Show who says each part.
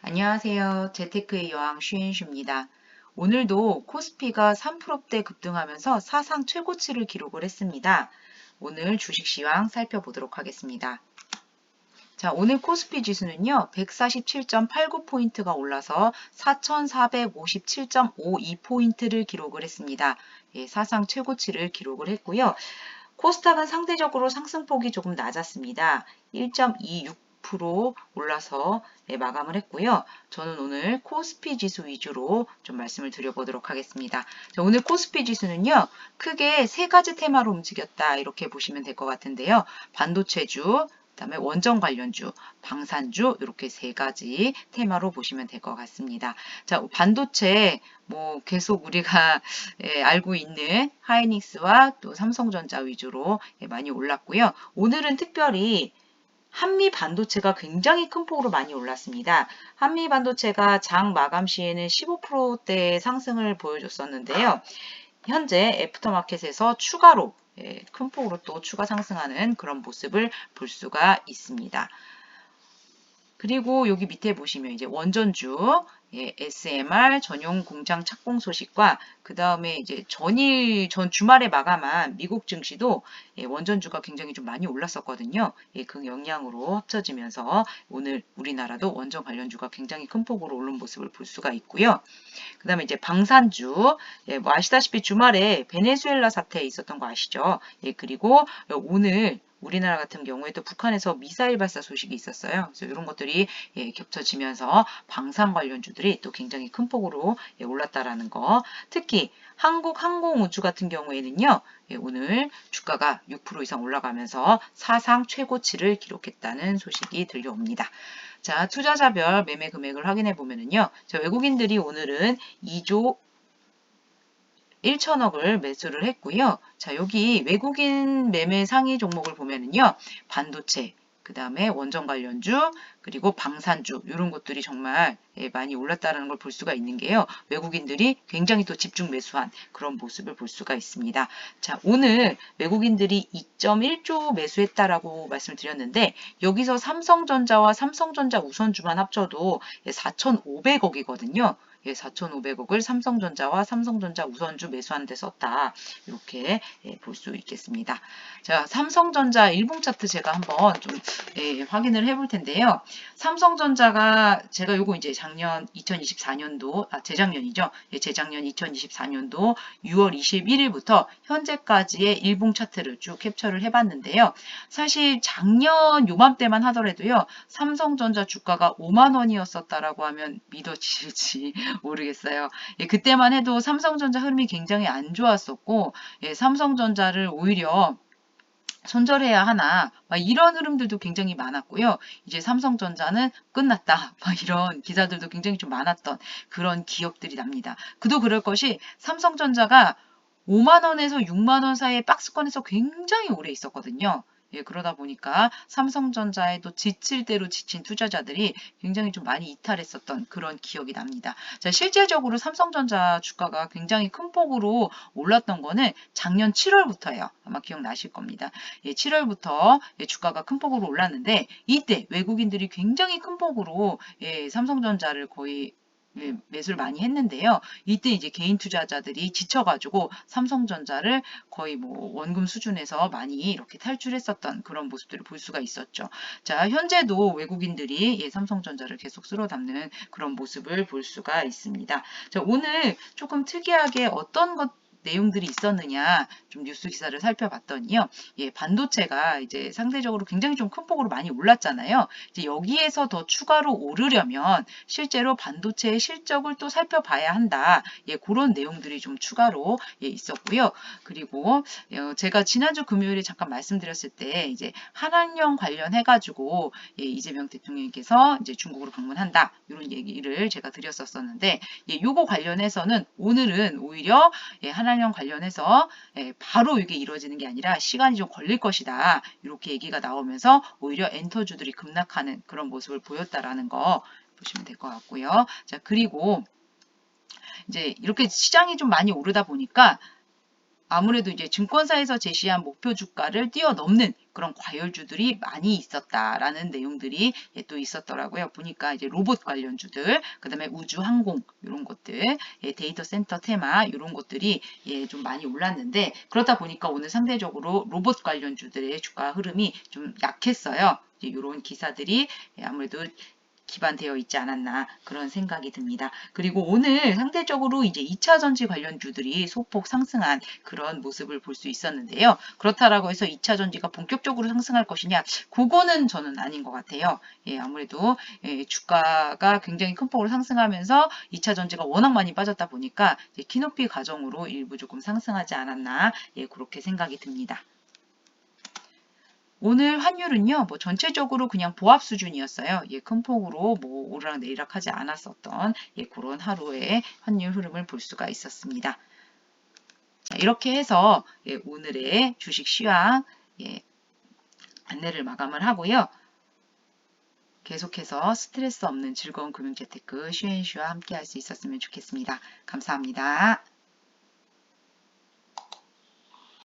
Speaker 1: 안녕하세요. 재테크의 여왕 쉬인슈입니다. 오늘도 코스피가 3%대 급등하면서 사상 최고치를 기록을 했습니다. 오늘 주식 시황 살펴보도록 하겠습니다. 자, 오늘 코스피 지수는요, 147.89포인트가 올라서 4,457.52포인트를 기록을 했습니다. 예, 사상 최고치를 기록을 했고요. 코스닥은 상대적으로 상승폭이 조금 낮았습니다. 1.26% 올라서 마감을 했고요. 저는 오늘 코스피 지수 위주로 좀 말씀을 드려보도록 하겠습니다. 자, 오늘 코스피 지수는요, 크게 세 가지 테마로 움직였다 이렇게 보시면 될 것 같은데요. 반도체주, 그다음에 원전 관련주, 방산주 이렇게 세 가지 테마로 보시면 될 것 같습니다. 자, 반도체 계속 우리가 알고 있는 하이닉스와 또 삼성전자 위주로 많이 올랐고요. 오늘은 특별히 한미 반도체가 굉장히 큰 폭으로 많이 올랐습니다. 한미 반도체가 장 마감 시에는 15%대 상승을 보여줬었는데요. 현재 애프터마켓에서 추가로 큰 폭으로 또 추가 상승하는 그런 모습을 볼 수가 있습니다. 그리고 여기 밑에 보시면 이제 원전주, SMR 전용 공장 착공 소식과 그 다음에 이제 전 주말에 마감한 미국 증시도 원전주가 굉장히 좀 많이 올랐었거든요. 그 영향으로 합쳐지면서 오늘 우리나라도 원전 관련주가 굉장히 큰 폭으로 오른 모습을 볼 수가 있고요. 그 다음에 이제 방산주, 뭐 아시다시피 주말에 베네수엘라 사태 있었던 거 아시죠? 그리고 오늘 우리나라 같은 경우에 또 북한에서 미사일 발사 소식이 있었어요. 그래서 이런 것들이 겹쳐지면서 방산 관련주들이 또 굉장히 큰 폭으로 올랐다라는 거. 특히 한국 항공우주 같은 경우에는요. 오늘 주가가 6% 이상 올라가면서 사상 최고치를 기록했다는 소식이 들려옵니다. 자, 투자자별 매매 금액을 확인해 보면은요. 자, 외국인들이 오늘은 2조 1천억을 매수를 했고요. 자, 여기 외국인 매매 상위 종목을 보면은요. 반도체, 그 다음에 원전 관련주, 그리고 방산주 이런 것들이 정말 많이 올랐다는 걸 볼 수가 있는 게요. 외국인들이 굉장히 또 집중 매수한 그런 모습을 볼 수가 있습니다. 자, 오늘 외국인들이 2.1조 매수했다라고 말씀을 드렸는데 여기서 삼성전자와 삼성전자 우선주만 합쳐도 4,500억이거든요. 4,500억을 삼성전자와 삼성전자 우선주 매수하는 데 썼다. 이렇게 볼 수 있겠습니다. 자, 삼성전자 일봉 차트 제가 한번 좀 확인을 해볼 텐데요. 삼성전자가 제가 요거 이제 작년 2024년도, 재작년이죠. 재작년 2024년도 6월 21일부터 현재까지의 일봉 차트를 쭉 캡처를 해봤는데요. 사실 작년 요맘때만 하더라도요. 삼성전자 주가가 5만 원이었었다라고 하면 믿어지실지 모르겠어요. 그때만 해도 삼성전자 흐름이 굉장히 안 좋았었고 삼성전자를 오히려 손절해야 하나 이런 흐름들도 굉장히 많았고요. 이제 삼성전자는 끝났다 이런 기사들도 굉장히 좀 많았던 그런 기억들이 납니다. 그도 그럴 것이 삼성전자가 5만 원에서 6만 원 사이의 박스권에서 굉장히 오래 있었거든요. 그러다 보니까 삼성전자에도 지칠 대로 지친 투자자들이 굉장히 좀 많이 이탈했었던 그런 기억이 납니다. 자, 실제적으로 삼성전자 주가가 굉장히 큰 폭으로 올랐던 거는 작년 7월부터예요. 아마 기억나실 겁니다. 7월부터 주가가 큰 폭으로 올랐는데 이때 외국인들이 굉장히 큰 폭으로 삼성전자를 거의 매수를 많이 했는데요. 이때 이제 개인 투자자들이 지쳐가지고 삼성전자를 거의 원금 수준에서 많이 이렇게 탈출했었던 그런 모습들을 볼 수가 있었죠. 자, 현재도 외국인들이 삼성전자를 계속 쓸어 담는 그런 모습을 볼 수가 있습니다. 자, 오늘 조금 특이하게 어떤 것 내용들이 있었느냐 좀 뉴스 기사를 살펴봤더니요. 반도체가 이제 상대적으로 굉장히 좀 큰 폭으로 많이 올랐잖아요. 이제 여기에서 더 추가로 오르려면 실제로 반도체의 실적을 또 살펴봐야 한다. 그런 내용들이 좀 추가로 있었고요. 그리고 제가 지난주 금요일에 잠깐 말씀드렸을 때 이제 한한령 관련해 가지고 이재명 대통령께서 이제 중국으로 방문한다. 이런 얘기를 제가 드렸었는데 요거 관련해서는 오늘은 오히려 한한령 관련해서 바로 이게 이루어지는 게 아니라 시간이 좀 걸릴 것이다. 이렇게 얘기가 나오면서 오히려 엔터주들이 급락하는 그런 모습을 보였다라는 거 보시면 될 것 같고요. 자, 그리고 이제 이렇게 시장이 좀 많이 오르다 보니까 아무래도 이제 증권사에서 제시한 목표 주가를 뛰어넘는 그런 과열주들이 많이 있었다라는 내용들이 또 있었더라고요. 보니까 이제 로봇 관련주들, 그 다음에 우주 항공 이런 것들, 데이터 센터 테마 이런 것들이 좀 많이 올랐는데 그러다 보니까 오늘 상대적으로 로봇 관련주들의 주가 흐름이 좀 약했어요. 이런 기사들이 아무래도 기반되어 있지 않았나 그런 생각이 듭니다. 그리고 오늘 상대적으로 이제 2차 전지 관련주들이 소폭 상승한 그런 모습을 볼 수 있었는데요. 그렇다라고 해서 2차 전지가 본격적으로 상승할 것이냐? 그거는 저는 아닌 것 같아요. 아무래도 주가가 굉장히 큰 폭으로 상승하면서 2차 전지가 워낙 많이 빠졌다 보니까 키높이 과정으로 일부 조금 상승하지 않았나 그렇게 생각이 듭니다. 오늘 환율은요, 뭐 전체적으로 그냥 보합 수준이었어요. 큰 폭으로 뭐 오르락 내리락 하지 않았었던 그런 하루의 환율 흐름을 볼 수가 있었습니다. 이렇게 해서 오늘의 주식 시황 안내를 마감을 하고요. 계속해서 스트레스 없는 즐거운 금융재테크 슈앤슈와 함께 할 수 있었으면 좋겠습니다. 감사합니다.